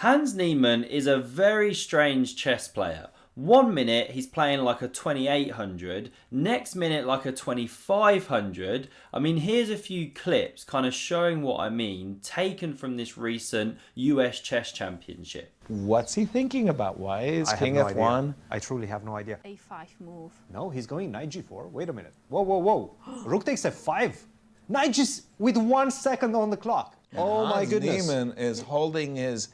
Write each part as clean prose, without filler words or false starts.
Hans Niemann is a very strange chess player. 1 minute he's playing like a 2800, next minute like a 2500. I mean, here's a few clips kind of showing what I mean, taken from this recent US Chess Championship. What's he thinking about? Why is I King have no F1? idea. I truly have no idea. A5 move. No, he's going knight g4. Wait a minute. Whoa, whoa, whoa. Rook takes f5. Knight just with 1 second on the clock. Oh my Hans goodness. Niemann is holding his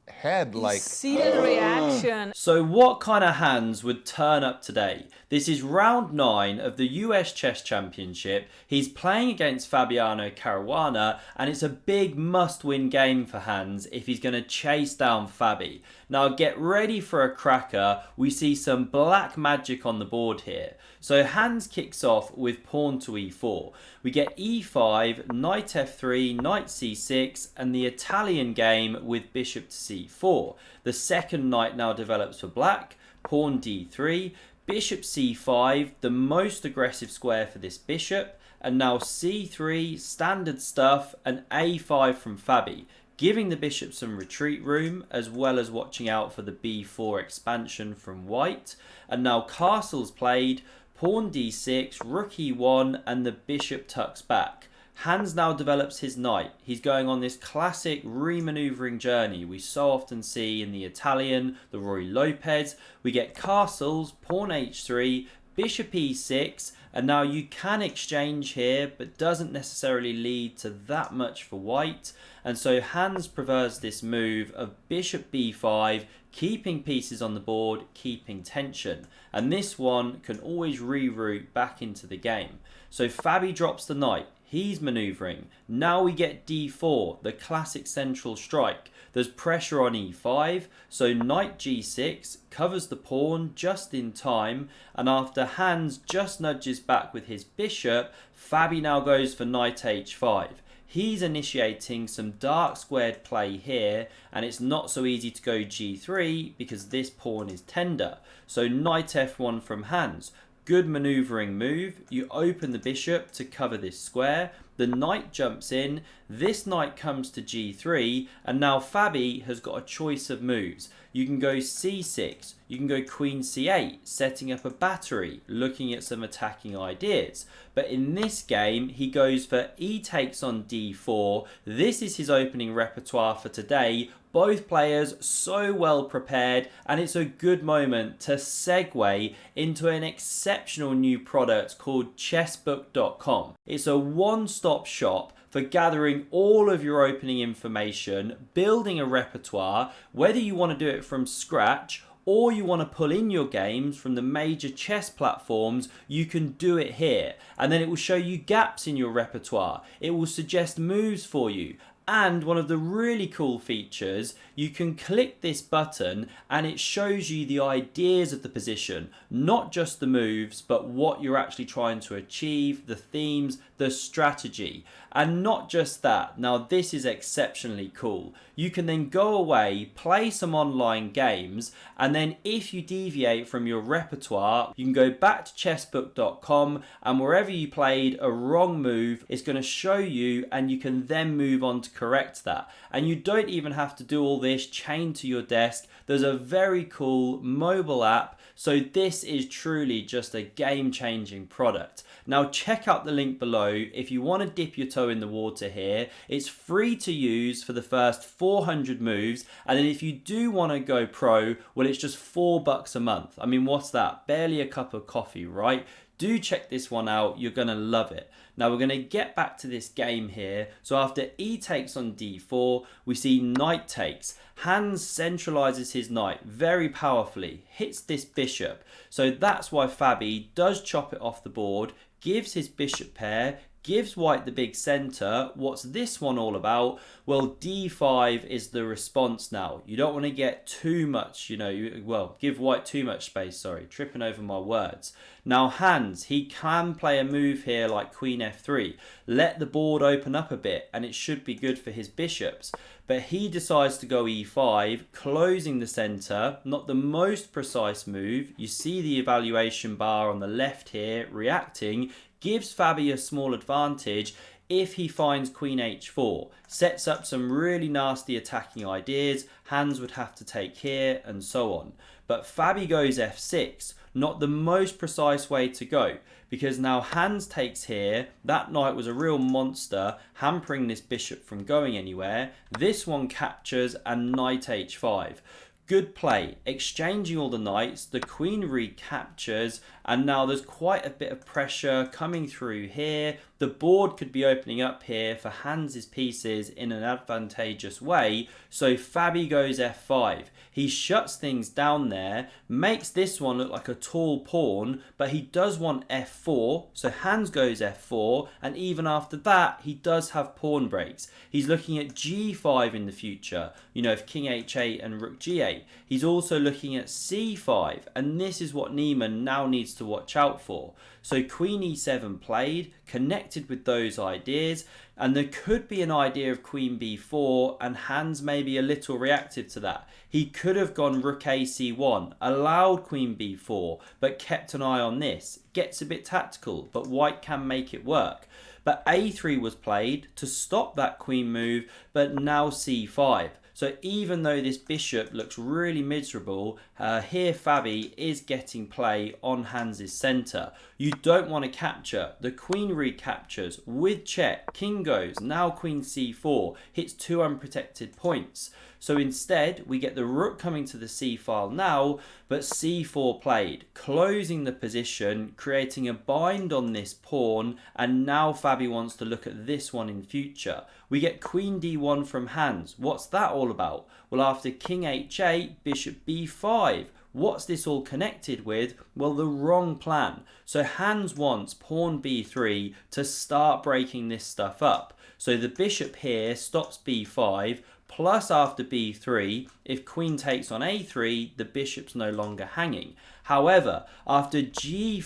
head like... See that reaction. So what kind of hands would turn up today? This is round 9 of the US Chess Championship. He's playing against Fabiano Caruana, and it's a big must-win game for Hans if he's going to chase down Fabi. Now get ready for a cracker. We see some black magic on the board here. So Hans kicks off with pawn to e4. We get e5, knight f3, knight c6, and the Italian game with bishop to c4. The second knight now develops for black, pawn d3, bishop c5, the most aggressive square for this bishop, and now c3, standard stuff, and a5 from Fabi, giving the bishop some retreat room, as well as watching out for the b4 expansion from white. And now castle's played, pawn d6, rook e1, and the bishop tucks back. Hans now develops his knight. He's going on this classic re-maneuvering journey we so often see in the Italian, the Roy Lopez. We get castles, pawn h3, bishop e6, and now you can exchange here, but doesn't necessarily lead to that much for white. And so Hans prefers this move of bishop b5, keeping pieces on the board, keeping tension. And this one can always reroute back into the game. So Fabi drops the knight. He's manoeuvring. Now we get d4, the classic central strike. There's pressure on e5, so knight g6 covers the pawn just in time, and after Hans just nudges back with his bishop, Fabi now goes for knight h5. He's initiating some dark squared play here, and it's not so easy to go g3 because this pawn is tender. So knight f1 from Hans. Good manoeuvring move. You open the bishop to cover this square. The knight jumps in. This knight comes to g3, and now Fabi has got a choice of moves. You can go c6, you can go queen c8, setting up a battery, looking at some attacking ideas. But in this game, he goes for e takes on d4. This is his opening repertoire for today. Both players so well prepared, and it's a good moment to segue into an exceptional new product called chessbook.com. It's a one-stop shop for gathering all of your opening information, building a repertoire, whether you want to do it from scratch or you want to pull in your games from the major chess platforms, you can do it here. And then it will show you gaps in your repertoire. It will suggest moves for you. And one of the really cool features, you can click this button and it shows you the ideas of the position, not just the moves, but what you're actually trying to achieve, the themes, the strategy. And not just that, now this is exceptionally cool. You can then go away, play some online games, and then if you deviate from your repertoire, you can go back to chessbook.com, and wherever you played a wrong move, it's going to show you, and you can then move on to correct that. And you don't even have to do all this chained to your desk. There's a very cool mobile app, so this is truly just a game-changing product. Now check out the link below if you want to dip your toe in the water here. It's free to use for the first 400 moves, and then if you do want to go pro, well, it's just $4 a month. I mean, what's that? Barely a cup of coffee, right? Do check this one out, you're going to love it. Now we're going to get back to this game here. So after e takes on d4, we see knight takes. Hans centralizes his knight very powerfully, hits this bishop. So that's why Fabi does chop it off the board, gives his bishop pair, gives white the big center. What's this one all about? Well, d5 is the response now. You don't want to get too much, give white too much space, sorry, tripping over my words. Now Hans, he can play a move here like queen f3. Let the board open up a bit and it should be good for his bishops. But he decides to go e5, closing the center, not the most precise move. You see the evaluation bar on the left here reacting, gives Fabi a small advantage. if he finds queen h4, sets up some really nasty attacking ideas, hands would have to take here and so on. But Fabi goes f6, not the most precise way to go, because now hands takes here, that knight was a real monster, hampering this bishop from going anywhere. This one captures and knight h5. Good play, exchanging all the knights, the queen recaptures, and now there's quite a bit of pressure coming through here. The board could be opening up here for Hans' pieces in an advantageous way, so Fabi goes f5. He shuts things down there, makes this one look like a tall pawn, but he does want f4, so Hans goes f4, and even after that, he does have pawn breaks. He's looking at g5 in the future, you know, if king h8 and rook g8. He's also looking at c5, and this is what Niemann now needs to watch out for. So queen e7 played, connected with those ideas, and there could be an idea of queen b4, and Hans may be a little reactive to that. He could have gone rook a c1, allowed queen b4, but kept an eye on this. Gets a bit tactical, but white can make it work. But a3 was played to stop that queen move, but now c5. So even though this bishop looks really miserable, here Fabi is getting play on Hans' centre. You don't want to capture. The queen recaptures with check. King goes. Now queen c4 hits 2 unprotected points. So instead, we get the rook coming to the c file now, but c4 played, closing the position, creating a bind on this pawn, and now Fabi wants to look at this one in future. We get queen d1 from Hans. What's that all about? Well, after king h8, bishop b5. What's this all connected with? Well, the wrong plan. So Hans wants pawn b3 to start breaking this stuff up. So the bishop here stops b5, plus after b3, if queen takes on a3, the bishop's no longer hanging. However, after g5,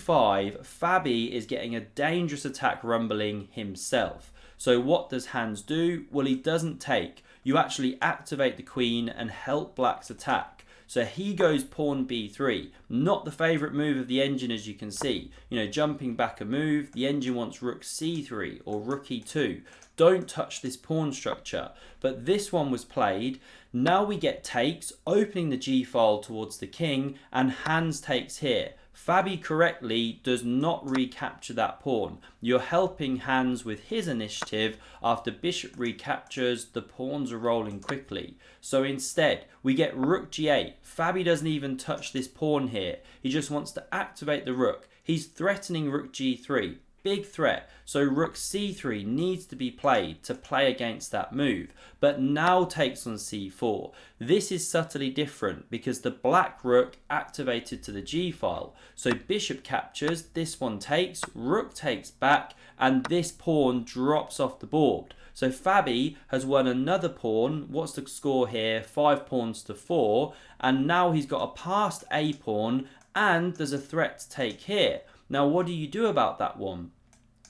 Fabi is getting a dangerous attack rumbling himself. So what does Hans do? Well, he doesn't take. You actually activate the queen and help black's attack. So he goes pawn b3, not the favourite move of the engine, as you can see. You know, jumping back a move, the engine wants rook c3 or rook e2. Don't touch this pawn structure. But this one was played. Now we get takes, opening the g file towards the king, and Hans takes here. Fabi correctly does not recapture that pawn. You're helping Hans with his initiative. After bishop recaptures, the pawns are rolling quickly. So instead, we get rook g8. Fabi doesn't even touch this pawn here. He just wants to activate the rook. He's threatening rook g3. Big threat, so rook c3 needs to be played to play against that move, but now takes on c4. This is subtly different because the black rook activated to the g file. So bishop captures, this one takes, rook takes back, and this pawn drops off the board. So Fabi has won another pawn. What's the score here? 5 pawns to 4, and now he's got a passed a pawn, and there's a threat to take here. Now, what do you do about that one?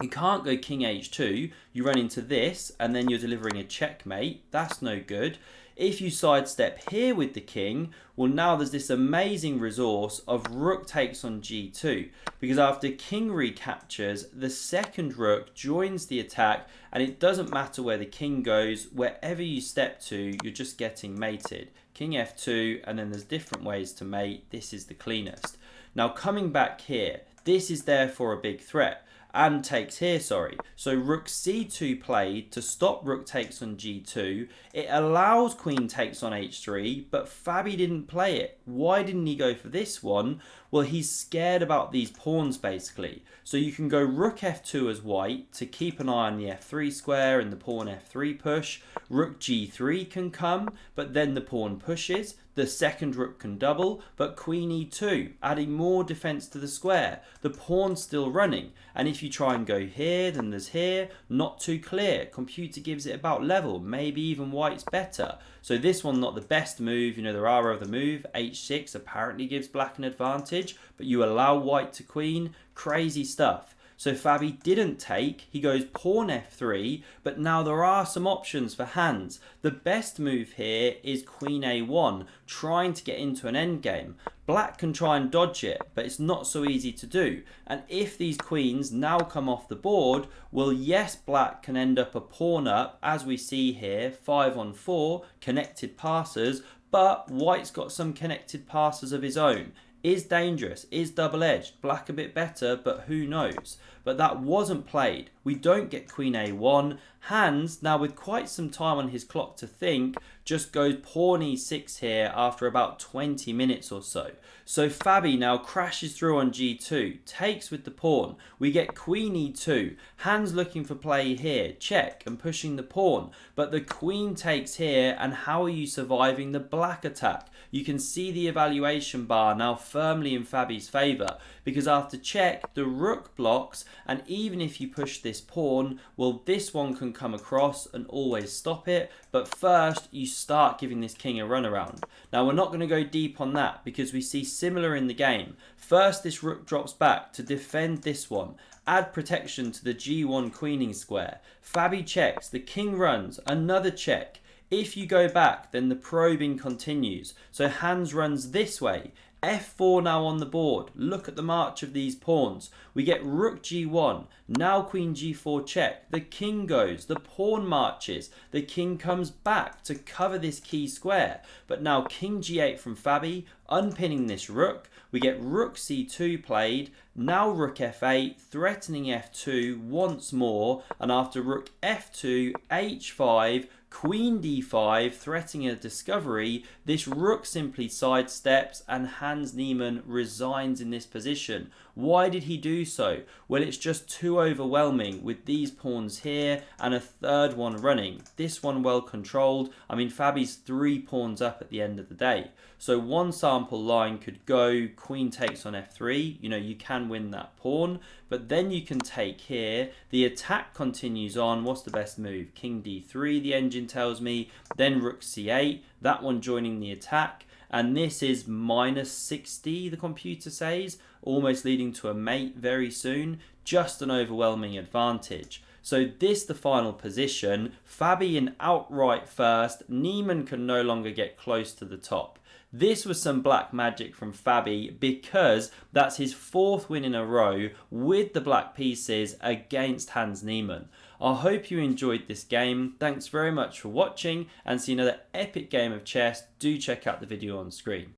You can't go king h2, you run into this, and then you're delivering a checkmate. That's no good. If you sidestep here with the king, well, now there's this amazing resource of rook takes on g2, because after king recaptures, the second rook joins the attack, and it doesn't matter where the king goes, wherever you step to, you're just getting mated. King f2, and then there's different ways to mate. This is the cleanest. Now, coming back here, this is therefore a big threat, and takes here, sorry. So rook c2 played to stop rook takes on g2. It allows queen takes on h3, but Fabi didn't play it. Why didn't he go for this one? Well, he's scared about these pawns, basically. So you can go rook f2 as white to keep an eye on the f3 square and the pawn f3 push. Rook g3 can come, but then the pawn pushes. The second rook can double, but queen e2, adding more defense to the square. The pawn's still running, and if you try and go here, then there's here. Not too clear. Computer gives it about level, maybe even white's better. So this one not the best move. You know, there are other moves. h6 apparently gives black an advantage, but you allow white to queen. Crazy stuff. So Fabi didn't take, he goes pawn f3, but now there are some options for Hans. The best move here is queen a1, trying to get into an endgame. Black can try and dodge it, but it's not so easy to do. And if these queens now come off the board, well, yes, black can end up a pawn up, as we see here, 5 on 4, connected passes, but white's got some connected passes of his own. Is dangerous, is double-edged, black a bit better, but who knows. But that wasn't played. We don't get queen a1. Hans, now with quite some time on his clock to think, just goes pawn e6 here after about 20 minutes or so. So Fabi now crashes through on g2, takes with the pawn. We get queen e2. Hans looking for play here, check, and pushing the pawn. But the queen takes here, and how are you surviving the black attack? You can see the evaluation bar now firmly in Fabi's favour, because after check, the rook blocks, and even if you push this pawn, well, this one can come across and always stop it. But first, you start giving this king a runaround. Now, we're not going to go deep on that because we see similar in the game. First, this rook drops back to defend this one. Add protection to the g1 queening square. Fabi checks, the king runs, another check. If you go back, then the probing continues. So Hans runs this way. f4 now on the board. Look at the march of these pawns. We get rook g1. Now queen g4 check. The king goes. The pawn marches. The king comes back to cover this key square. But now king g8 from Fabi, unpinning this rook. We get rook c2 played. Now rook f8, threatening f2 once more. And after rook f2, h5, queen d5, threatening a discovery, this rook simply sidesteps and Hans Niemann resigns in this position. Why did he do so? Well, it's just too overwhelming with these pawns here and a third one running. This one well controlled. I mean, Fabi's 3 pawns up at the end of the day. So one sample line could go queen takes on f3. You know, you can win that pawn. But then you can take here. The attack continues on. What's the best move? King d3, the engine tells me. Then rook c8. That one joining the attack. And this is minus 60, the computer says, almost leading to a mate very soon. Just an overwhelming advantage. So this the final position. Fabi in outright first. Niemann can no longer get close to the top. This was some black magic from Fabi because that's his 4th win in a row with the black pieces against Hans Niemann. I hope you enjoyed this game. Thanks very much for watching, and see another epic game of chess. Do check out the video on screen.